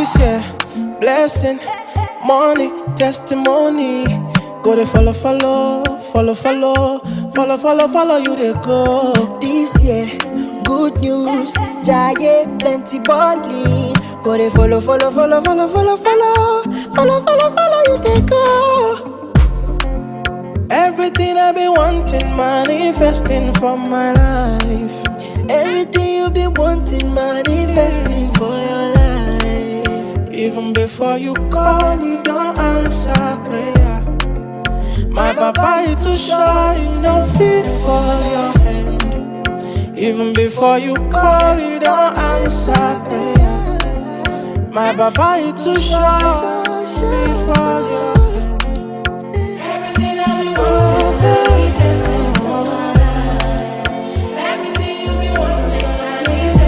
This year, blessing, money, testimony. Go they follow, you they go. This year, good news, giant plenty balling. Go they follow, you they go. Everything I've been wanting, manifesting for my life. Everything you been wanting, manifesting for your life. Even before you call, you don't answer prayer. My papa is too shy, you don't fit for your hand. Even before you call, you don't answer prayer. My papa is too shy, fit for your